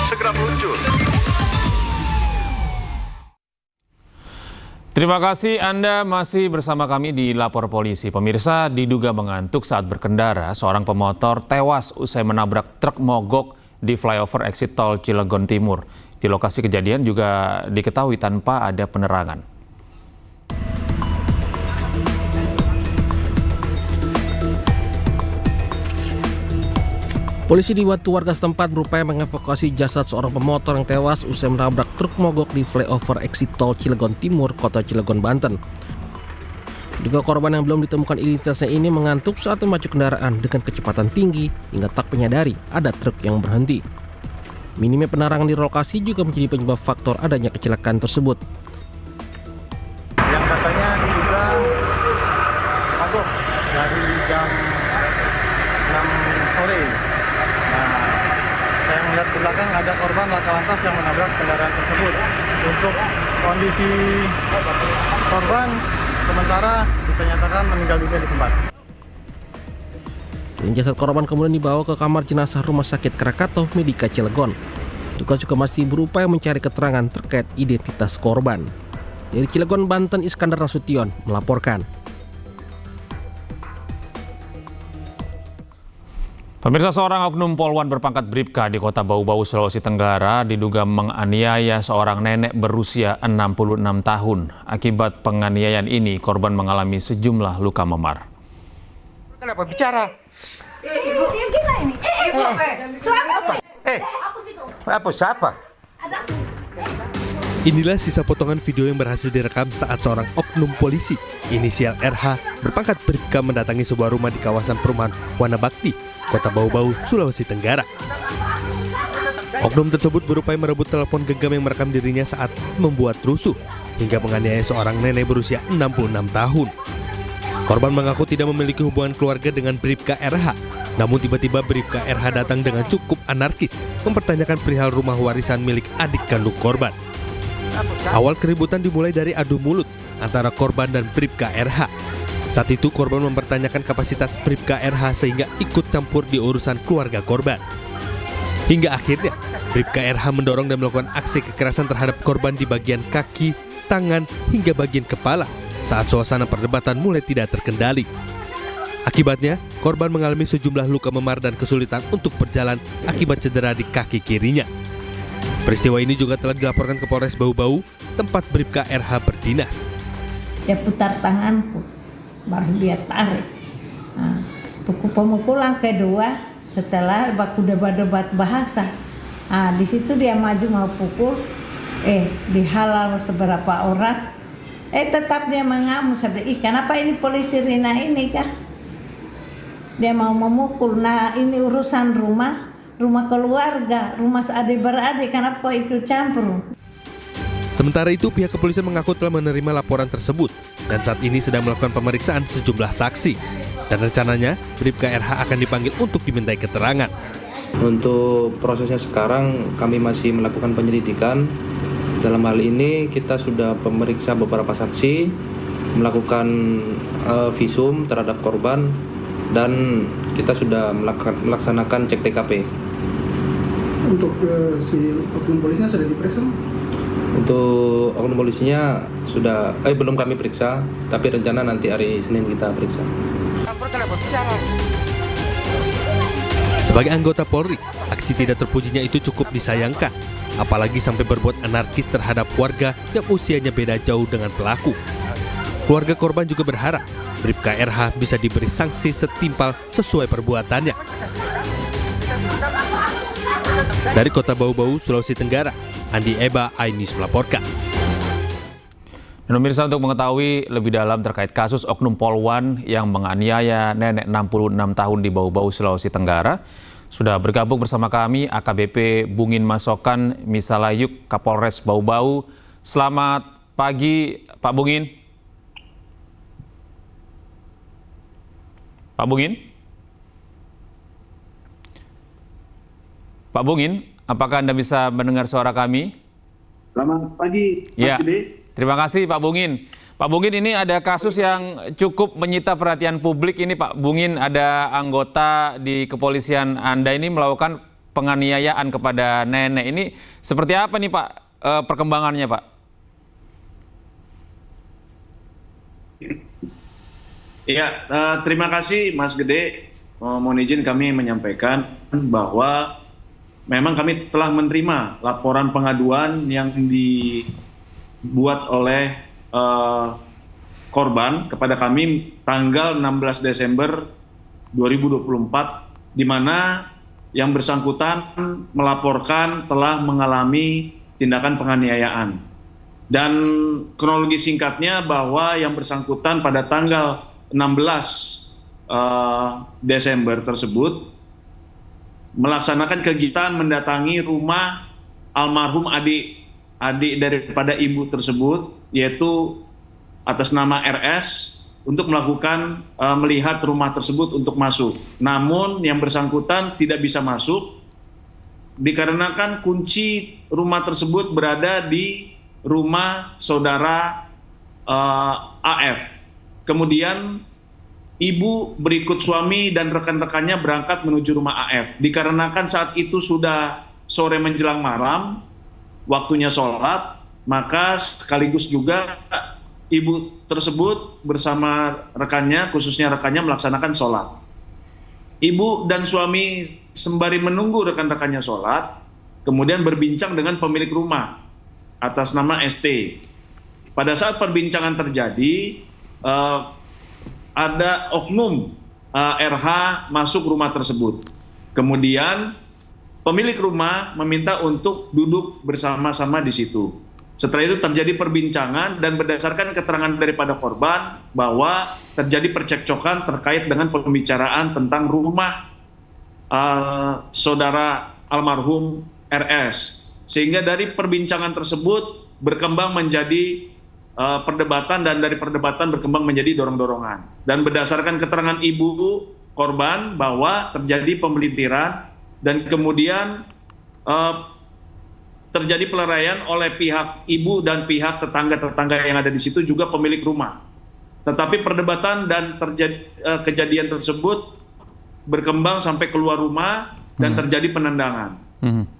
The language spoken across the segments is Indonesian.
segera meluncur. Terima kasih Anda masih bersama kami di Lapor Polisi. Pemirsa, diduga mengantuk saat berkendara, seorang pemotor tewas usai menabrak truk mogok di flyover exit tol Cilegon Timur. Di lokasi kejadian juga diketahui tanpa ada penerangan. Polisi dibantu warga setempat berupaya mengevakuasi jasad seorang pemotor yang tewas usai menabrak truk mogok di flyover exit tol Cilegon Timur, Kota Cilegon, Banten. Diduga korban yang belum ditemukan identitasnya ini mengantuk saat memacu kendaraan dengan kecepatan tinggi hingga tak menyadari ada truk yang berhenti. Minimnya penerangan di lokasi juga menjadi penyebab faktor adanya kecelakaan tersebut. Yang katanya diduga mogok dari jam 6 sore. Saya melihat ke belakang ada korban laka lantas yang menabrak kendaraan tersebut. Untuk kondisi korban sementara dinyatakan meninggal dunia di tempat. Jasad korban kemudian dibawa ke kamar jenazah Rumah Sakit Krakatau Medika Cilegon. Petugas juga masih berupaya mencari keterangan terkait identitas korban. Dari Cilegon, Banten, Iskandar Nasution melaporkan. Pemirsa, seorang oknum Polwan berpangkat Bribka di Kota Bau-Bau, Sulawesi Tenggara diduga menganiaya seorang nenek berusia 66 tahun. Akibat penganiayaan ini, korban mengalami sejumlah luka memar. Kenapa bicara? Ibu, yang gila ini. Ibu, suami apa? Apa siapa? Inilah sisa potongan video yang berhasil direkam saat seorang oknum polisi inisial RH berpangkat Bribka mendatangi sebuah rumah di kawasan perumahan Wanabakti, Kota Bau-Bau, Sulawesi Tenggara. Oknum tersebut berupaya merebut telepon genggam yang merekam dirinya saat membuat rusuh hingga menganiaya seorang nenek berusia 66 tahun. Korban mengaku tidak memiliki hubungan keluarga dengan Bribka RH. Namun tiba-tiba Bribka RH datang dengan cukup anarkis mempertanyakan perihal rumah warisan milik adik kandung korban. Awal keributan dimulai dari adu mulut antara korban dan Bribka RH. Saat itu korban mempertanyakan kapasitas Bribka RH sehingga ikut campur di urusan keluarga korban. Hingga akhirnya Bribka RH mendorong dan melakukan aksi kekerasan terhadap korban di bagian kaki, tangan, hingga bagian kepala saat suasana perdebatan mulai tidak terkendali. Akibatnya, korban mengalami sejumlah luka memar dan kesulitan untuk berjalan akibat cedera di kaki kirinya. Peristiwa ini juga telah dilaporkan ke Polres Bau-Bau, tempat Bribka RH berdinas. Dia putar tanganku, baru dia tarik. Nah, pemukulan kedua setelah baku debat bahasa. Nah, di situ dia maju mau pukul, dihalau seberapa orang. Tetap dia mengamuk, sampai kenapa ini polisi Rina ini kah? Dia mau memukul. Nah, ini urusan rumah keluarga, rumah adik-beradik, kenapa ikut campur? Sementara itu, pihak kepolisian mengaku telah menerima laporan tersebut dan saat ini sedang melakukan pemeriksaan sejumlah saksi. Dan rencananya, Bribka RH akan dipanggil untuk dimintai keterangan. Untuk prosesnya sekarang kami masih melakukan penyelidikan. Dalam hal ini kita sudah memeriksa beberapa saksi, melakukan visum terhadap korban, dan kita sudah melaksanakan cek TKP. Untuk si oknum polisinya sudah diperiksa? Untuk oknum polisinya sudah, belum kami periksa, tapi rencana nanti hari Senin kita periksa. Sebagai anggota Polri, aksi tidak terpujinya itu cukup disayangkan, apalagi sampai berbuat anarkis terhadap warga yang usianya beda jauh dengan pelaku. Keluarga korban juga berharap Bribka RH bisa diberi sanksi setimpal sesuai perbuatannya. Dari Kota Bau-Bau, Sulawesi Tenggara, Andi Eba, iNews melaporkan. Dan pemirsa, untuk mengetahui lebih dalam terkait kasus oknum Polwan yang menganiaya nenek 66 tahun di Bau-Bau, Sulawesi Tenggara, sudah bergabung bersama kami AKBP Bungin Masokan Misalayuk, Kapolres Bau-Bau. Selamat pagi, Pak Bungin. Pak Bungin? Pak Bungin, apakah Anda bisa mendengar suara kami? Selamat pagi, Mas Ya, Gede. terima kasih Pak Bungin. Pak Bungin, ini ada kasus yang cukup menyita perhatian publik ini Pak Bungin. Ada anggota di kepolisian Anda ini melakukan penganiayaan kepada nenek ini seperti apa nih Pak perkembangannya Pak? Ya, terima kasih Mas Gede. Mohon izin kami menyampaikan bahwa memang kami telah menerima laporan pengaduan yang dibuat oleh korban kepada kami tanggal 16 Desember 2024, di mana yang bersangkutan melaporkan telah mengalami tindakan penganiayaan. Dan kronologi singkatnya bahwa yang bersangkutan pada tanggal 16 Desember tersebut melaksanakan kegiatan mendatangi rumah almarhum adik daripada ibu tersebut, yaitu atas nama RS, untuk melakukan melihat rumah tersebut untuk masuk. Namun yang bersangkutan tidak bisa masuk dikarenakan kunci rumah tersebut berada di rumah saudara AF. Kemudian ibu berikut suami dan rekan-rekannya berangkat menuju rumah AF. Dikarenakan saat itu sudah sore menjelang malam, waktunya sholat, maka sekaligus juga ibu tersebut bersama rekannya, khususnya rekannya, melaksanakan sholat. Ibu dan suami sembari menunggu rekan-rekannya sholat, kemudian berbincang dengan pemilik rumah atas nama ST. Pada saat perbincangan terjadi, ada oknum RH masuk rumah tersebut. Kemudian pemilik rumah meminta untuk duduk bersama-sama di situ. Setelah itu terjadi perbincangan dan berdasarkan keterangan daripada korban bahwa terjadi percekcokan terkait dengan pembicaraan tentang rumah saudara almarhum RS. Sehingga dari perbincangan tersebut berkembang menjadi perdebatan, dan dari perdebatan berkembang menjadi dorong-dorongan. Dan berdasarkan keterangan ibu korban bahwa terjadi pemelintiran dan kemudian terjadi pelarian oleh pihak ibu dan pihak tetangga-tetangga yang ada di situ, juga pemilik rumah. Tetapi perdebatan dan kejadian tersebut berkembang sampai keluar rumah dan terjadi penendangan.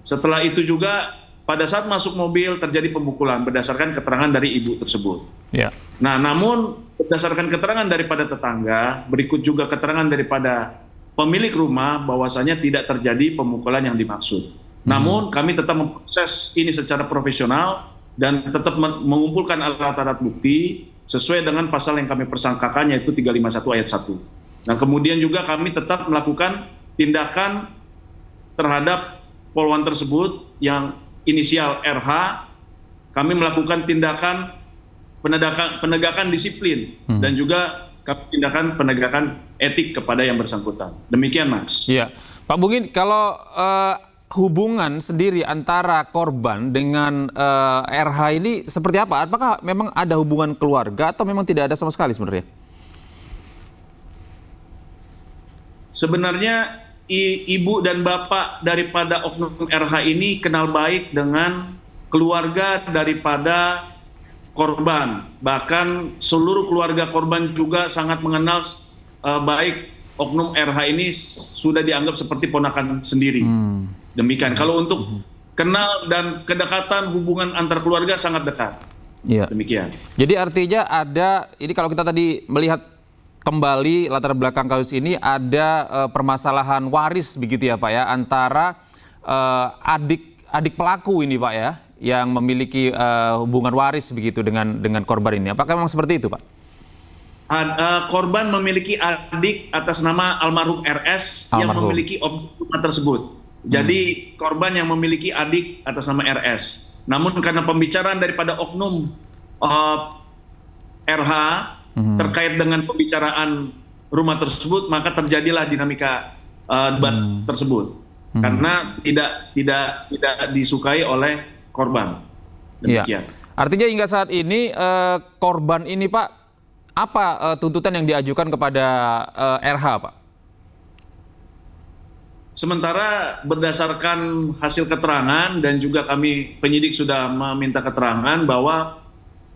Setelah itu juga pada saat masuk mobil terjadi pemukulan berdasarkan keterangan dari ibu tersebut. Ya. Nah, namun berdasarkan keterangan daripada tetangga, berikut juga keterangan daripada pemilik rumah bahwasanya tidak terjadi pemukulan yang dimaksud. Namun kami tetap memproses ini secara profesional dan tetap mengumpulkan alat-alat bukti sesuai dengan pasal yang kami persangkakan, yaitu 351 ayat 1. Nah, kemudian juga kami tetap melakukan tindakan terhadap polwan tersebut yang inisial RH. Kami melakukan tindakan penegakan disiplin dan juga tindakan penegakan etik kepada yang bersangkutan. Demikian, Mas. Iya, Pak Bungin, kalau hubungan sendiri antara korban dengan RH ini seperti apa? Apakah memang ada hubungan keluarga atau memang tidak ada sama sekali sebenarnya? Sebenarnya ibu dan bapak daripada oknum RH ini kenal baik dengan keluarga daripada korban. Bahkan seluruh keluarga korban juga sangat mengenal baik oknum RH ini, sudah dianggap seperti ponakan sendiri. Demikian. Kalau untuk kenal dan kedekatan hubungan antar keluarga sangat dekat. Iya. Demikian. Jadi artinya ada, ini kalau kita tadi melihat kembali latar belakang kasus ini, ada permasalahan waris begitu ya Pak ya, antara adik pelaku ini Pak ya, yang memiliki hubungan waris begitu dengan korban ini. Apakah memang seperti itu Pak? Korban memiliki adik atas nama almarhum RS yang memiliki objek rumah tersebut. Jadi korban yang memiliki adik atas nama RS. Namun karena pembicaraan daripada oknum RH terkait dengan pembicaraan rumah tersebut, maka terjadilah dinamika debat tersebut. Karena tidak disukai oleh korban. Demikian. Ya. Artinya hingga saat ini korban ini Pak, apa tuntutan yang diajukan kepada RH Pak? Sementara berdasarkan hasil keterangan dan juga kami penyidik sudah meminta keterangan bahwa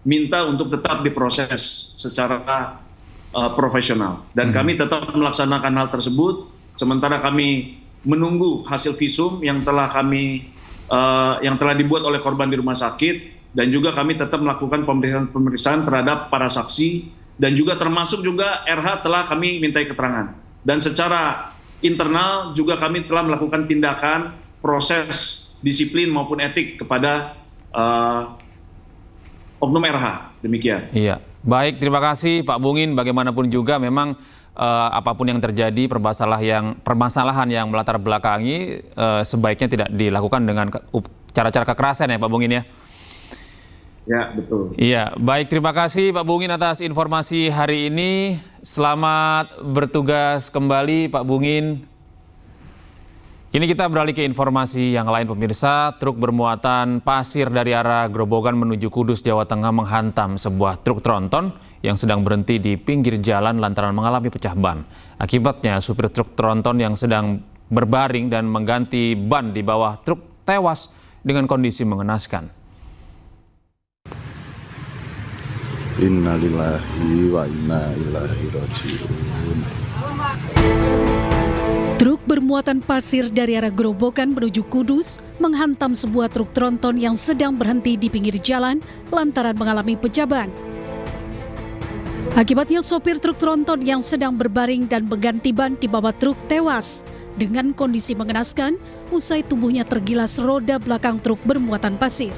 minta untuk tetap diproses secara profesional dan kami tetap melaksanakan hal tersebut. Sementara kami menunggu hasil visum yang telah dibuat oleh korban di rumah sakit, dan juga kami tetap melakukan pemeriksaan terhadap para saksi, dan juga termasuk juga RH telah kami mintai keterangan. Dan secara internal juga kami telah melakukan tindakan proses disiplin maupun etik kepada oknum RH. Demikian. Iya, baik, terima kasih Pak Bungin. Bagaimanapun juga memang apapun yang terjadi, permasalahan yang melatar belakangi sebaiknya tidak dilakukan dengan cara-cara kekerasan ya Pak Bungin ya. Ya, betul. Iya, baik, terima kasih Pak Bungin atas informasi hari ini. Selamat bertugas kembali Pak Bungin. Kini kita beralih ke informasi yang lain pemirsa. Truk bermuatan pasir dari arah Grobogan menuju Kudus, Jawa Tengah menghantam sebuah truk tronton yang sedang berhenti di pinggir jalan lantaran mengalami pecah ban. Akibatnya supir truk tronton yang sedang berbaring dan mengganti ban di bawah truk tewas dengan kondisi mengenaskan. Innalillahi wa inna ilaihi raji'un. Truk bermuatan pasir dari arah Grobogan menuju Kudus menghantam sebuah truk tronton yang sedang berhenti di pinggir jalan lantaran mengalami pecah ban. Akibatnya sopir truk tronton yang sedang berbaring dan mengganti ban di bawah truk tewas dengan kondisi mengenaskan usai tubuhnya tergilas roda belakang truk bermuatan pasir.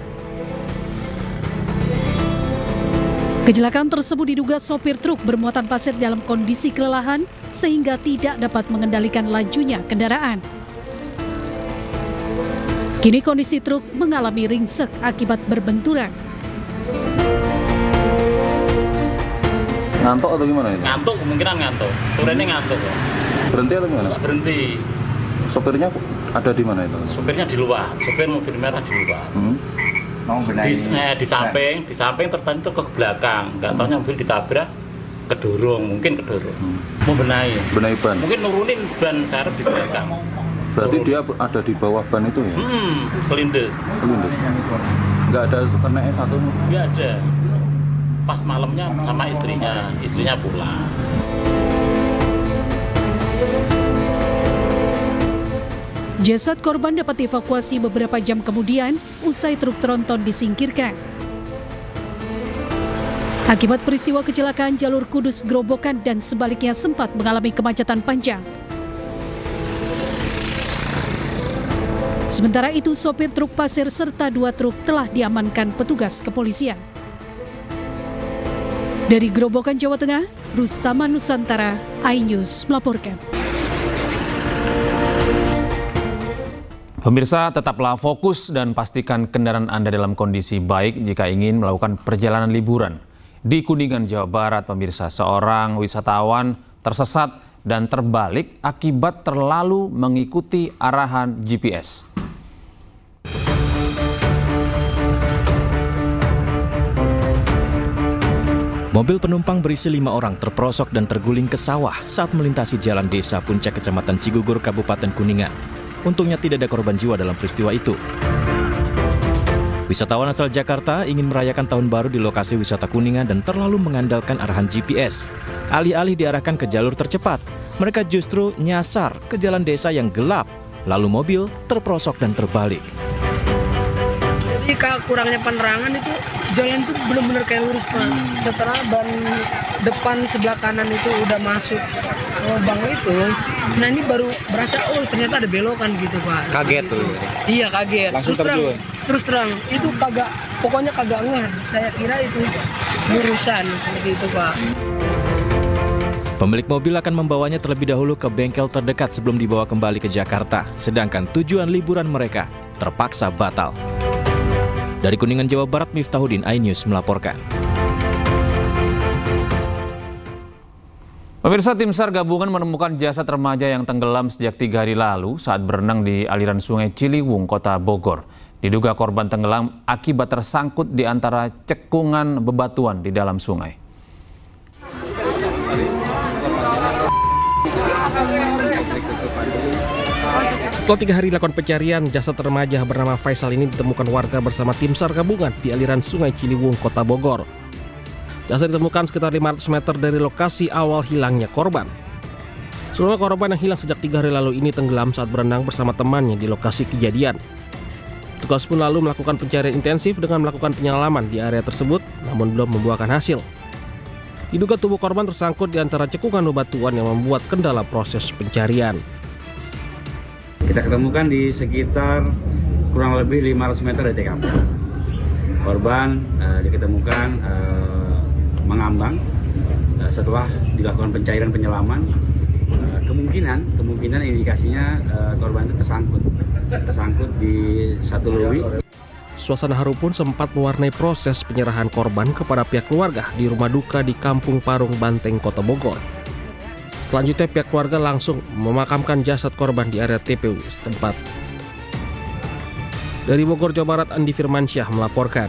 Kecelakaan tersebut diduga sopir truk bermuatan pasir dalam kondisi kelelahan sehingga tidak dapat mengendalikan lajunya kendaraan. Kini kondisi truk mengalami ringsek akibat berbenturan. Ngantuk atau gimana itu? Ngantuk, kemungkinan ngantuk. Turennya ngantuk. Berhenti atau gimana? Berhenti. Sopirnya ada di mana itu? Sopirnya di luar, sopir mobil merah di luar. Di samping tertanya itu ke belakang, nggak tahunya mobil ditabrak, mungkin kedorong. Membenahi ban. Mungkin nurunin ban serep di belakang. Berarti dia ada di bawah ban itu ya? Kelindes. Nggak ada kena S1? Nggak ada. Pas malamnya sama istrinya pulang. Jasad korban dapat dievakuasi beberapa jam kemudian usai truk tronton disingkirkan. Akibat peristiwa kecelakaan, jalur Kudus Grobogan dan sebaliknya sempat mengalami kemacetan panjang. Sementara itu, sopir truk pasir serta 2 truk telah diamankan petugas kepolisian. Dari Grobogan, Jawa Tengah, Rustama Nusantara, iNews melaporkan. Pemirsa, tetaplah fokus dan pastikan kendaraan Anda dalam kondisi baik jika ingin melakukan perjalanan liburan. Di Kuningan, Jawa Barat, pemirsa, seorang wisatawan tersesat dan terbalik akibat terlalu mengikuti arahan GPS. Mobil penumpang berisi 5 orang terperosok dan terguling ke sawah saat melintasi jalan desa Puncak, Kecamatan Cigugur, Kabupaten Kuningan. Untungnya tidak ada korban jiwa dalam peristiwa itu. Wisatawan asal Jakarta ingin merayakan tahun baru di lokasi wisata Kuningan dan terlalu mengandalkan arahan GPS. Alih-alih diarahkan ke jalur tercepat, mereka justru nyasar ke jalan desa yang gelap, lalu mobil terperosok dan terbalik. Jadi kurangnya penerangan itu jalan itu benar-benar kayak lurus, Pak. Setelah ban depan sebelah kanan itu udah masuk lubang itu, nah ini baru berasa ternyata ada belokan gitu, Pak. Kaget tuh. Iya, kaget. Langsung terus terang itu pokoknya kagak ngeh. Saya kira itu lurusan seperti itu, Pak. Pemilik mobil akan membawanya terlebih dahulu ke bengkel terdekat sebelum dibawa kembali ke Jakarta, sedangkan tujuan liburan mereka terpaksa batal. Dari Kuningan, Jawa Barat, Miftahudin, iNews melaporkan. Pemirsa, tim SAR gabungan menemukan jasad remaja yang tenggelam sejak 3 hari lalu saat berenang di aliran Sungai Ciliwung, Kota Bogor. Diduga korban tenggelam akibat tersangkut di antara cekungan bebatuan di dalam sungai. Setelah 3 hari dilakukan pencarian, jasad remaja bernama Faisal ini ditemukan warga bersama tim SAR gabungan di aliran Sungai Ciliwung, Kota Bogor. Jasad ditemukan sekitar 500 meter dari lokasi awal hilangnya korban. Seluruh korban yang hilang sejak 3 hari lalu ini tenggelam saat berenang bersama temannya di lokasi kejadian. Petugas pun lalu melakukan pencarian intensif dengan melakukan penyelaman di area tersebut, namun belum membuahkan hasil. Diduga tubuh korban tersangkut di antara cekungan bebatuan yang membuat kendala proses pencarian. Kita ketemukan di sekitar kurang lebih 500 meter dari TKP. Korban diketemukan mengambang setelah dilakukan pencairan penyelaman. Kemungkinan indikasinya korban itu tersangkut di satu lowi. Suasana haru pun sempat mewarnai proses penyerahan korban kepada pihak keluarga di rumah duka di Kampung Parung, Banteng, Kota Bogor. Selanjutnya pihak keluarga langsung memakamkan jasad korban di area TPU setempat. Dari Bogor, Jawa Barat, Andi Firmansyah melaporkan.